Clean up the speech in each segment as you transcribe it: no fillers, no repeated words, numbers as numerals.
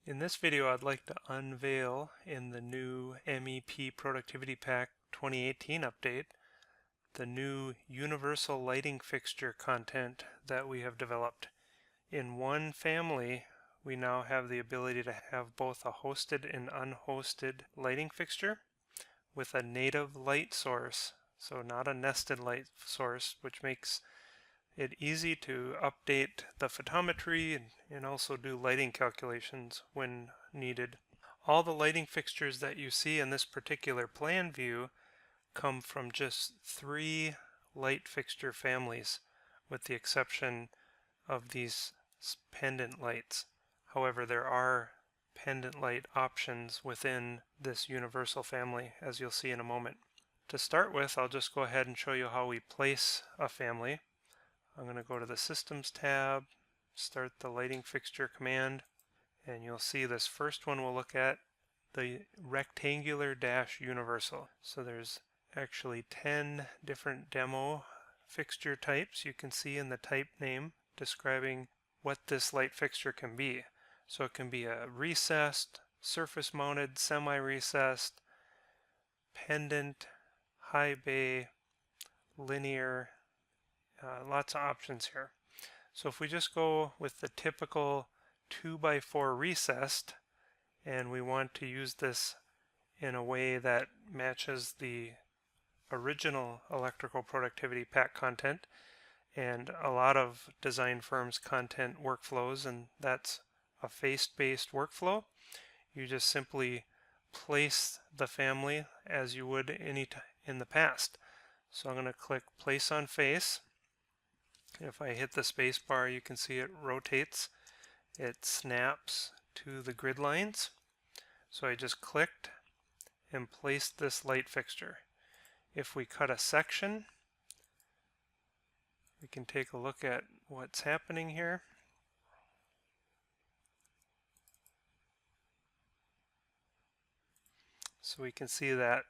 In this video, I'd like to unveil in the new MEP Productivity Pack 2018 update the new universal lighting fixture content that we have developed. In one family, we now have the ability to have both a hosted and unhosted lighting fixture with a native light source, so not a nested light source, which makes it easy to update the photometry and also do lighting calculations when needed. All the lighting fixtures that you see in this particular plan view come from just 3 light fixture families, with the exception of these pendant lights. However, there are pendant light options within this universal family, as you'll see in a moment. To start with, I'll just go ahead and show you how we place a family. I'm going to go to the Systems tab, start the lighting fixture command, and you'll see this first one we'll look at, the rectangular dash universal. So there's actually 10 different demo fixture types you can see in the type name describing what this light fixture can be. So it can be a recessed, surface mounted, semi-recessed, pendant, high bay, linear, lots of options here. So if we just go with the typical 2x4 recessed, and we want to use this in a way that matches the original electrical productivity pack content and a lot of design firms' content workflows, and that's a face-based workflow. You just simply place the family as you would in the past. So I'm going to click Place on Face. If I hit the space bar, you can see it rotates. It snaps to the grid lines. So I just clicked and placed this light fixture. If we cut a section, we can take a look at what's happening here. So we can see that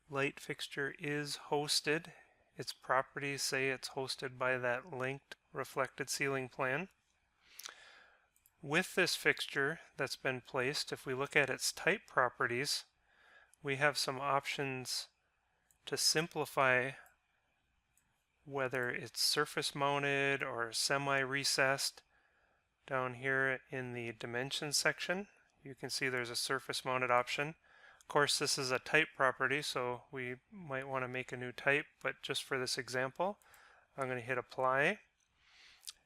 light fixture is hosted. Its properties say it's hosted by that linked reflected ceiling plan. With this fixture that's been placed, if we look at its type properties, we have some options to simplify whether it's surface mounted or semi-recessed. Down here in the dimensions section, you can see there's a surface mounted option. Of course, this is a type property, so we might want to make a new type, but just for this example, I'm going to hit apply,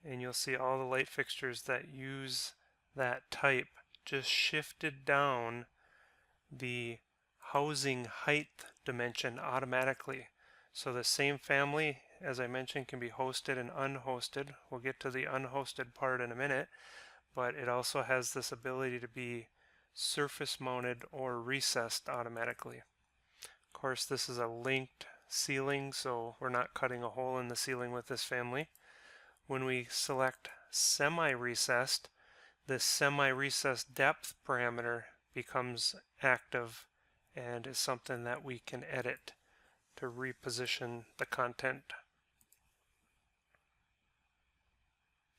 and you'll see all the light fixtures that use that type just shifted down the housing height dimension automatically. So the same family, as I mentioned, can be hosted and unhosted. We'll get to the unhosted part in a minute, but it also has this ability to be surface mounted or recessed automatically. Of course, this is a linked ceiling, so we're not cutting a hole in the ceiling with this family. When we select semi-recessed, this semi-recessed depth parameter becomes active and is something that we can edit to reposition the content.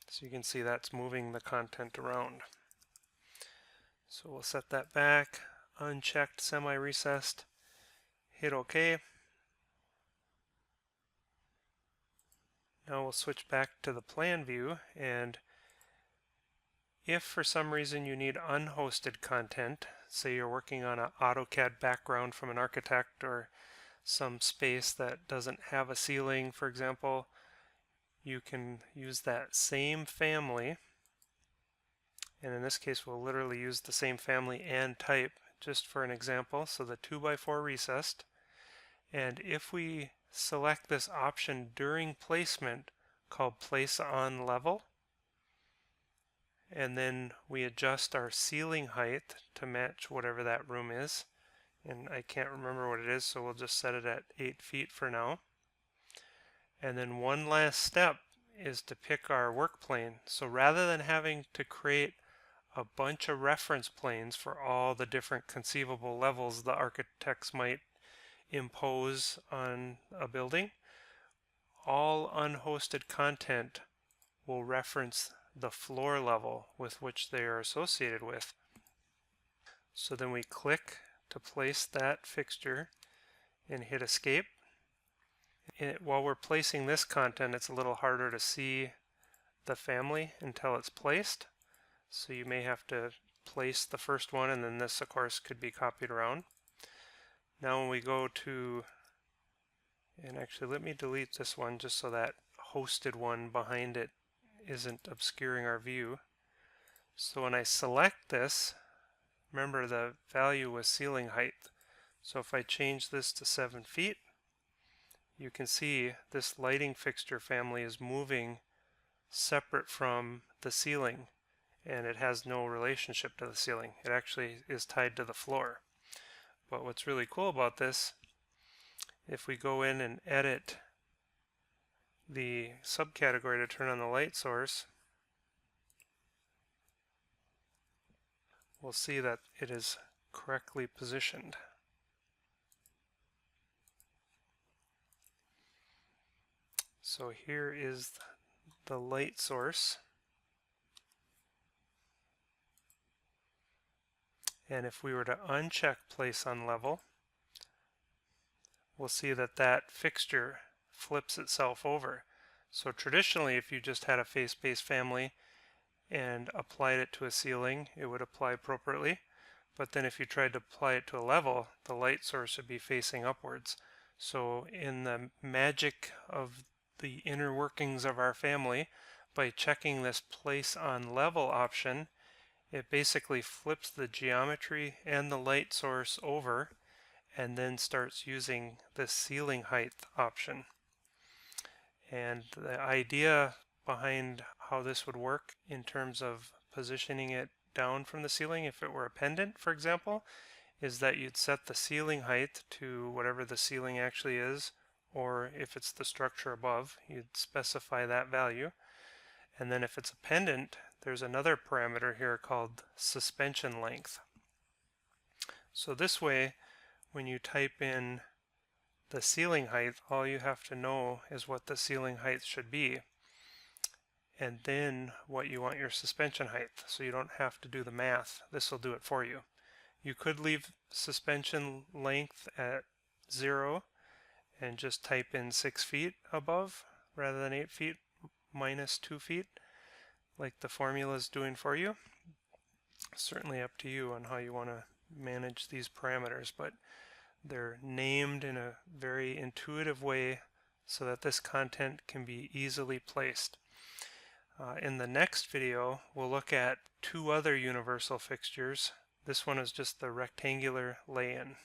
So you can see that's moving the content around. So we'll set that back, unchecked semi-recessed, hit OK. Now we'll switch back to the plan view, and if for some reason you need unhosted content, say you're working on an AutoCAD background from an architect or some space that doesn't have a ceiling, for example, you can use that same family, and in this case we'll literally use the same family and type just for an example, so the 2x4 recessed. And if we select this option during placement called Place on Level, and then we adjust our ceiling height to match whatever that room is, and I can't remember what it is, so we'll just set it at 8 feet for now. And then one last step is to pick our work plane. So rather than having to create a bunch of reference planes for all the different conceivable levels the architects might impose on a building, all unhosted content will reference the floor level with which they are associated with. So then we click to place that fixture and hit escape. While we're placing this content, it's a little harder to see the family until it's placed. So you may have to place the first one, and then this of course could be copied around. Now when we go to, and actually let me delete this one just so that hosted one behind it isn't obscuring our view. So when I select this, remember the value was ceiling height. So if I change this to 7 feet, you can see this lighting fixture family is moving separate from the ceiling, and it has no relationship to the ceiling. It actually is tied to the floor. But what's really cool about this, if we go in and edit the subcategory to turn on the light source, we'll see that it is correctly positioned. So here is the light source, and if we were to uncheck place on level, we'll see that that fixture flips itself over. So traditionally, if you just had a face-based family and applied it to a ceiling, it would apply appropriately. But then if you tried to apply it to a level, the light source would be facing upwards. So in the magic of the inner workings of our family, by checking this place on level option, it basically flips the geometry and the light source over and then starts using the ceiling height option. And the idea behind how this would work in terms of positioning it down from the ceiling, if it were a pendant, for example, is that you'd set the ceiling height to whatever the ceiling actually is, or if it's the structure above, you'd specify that value. And then if it's a pendant, there's another parameter here called suspension length. So this way, when you type in the ceiling height, all you have to know is what the ceiling height should be, and then what you want your suspension height, so you don't have to do the math. This will do it for you. You could leave suspension length at 0 and just type in 6 feet above rather than 8 feet minus 2 feet like the formula is doing for you. Certainly up to you on how you want to manage these parameters, but they're named in a very intuitive way so that this content can be easily placed. In the next video, we'll look at 2 other universal fixtures. This one is just the rectangular lay-in.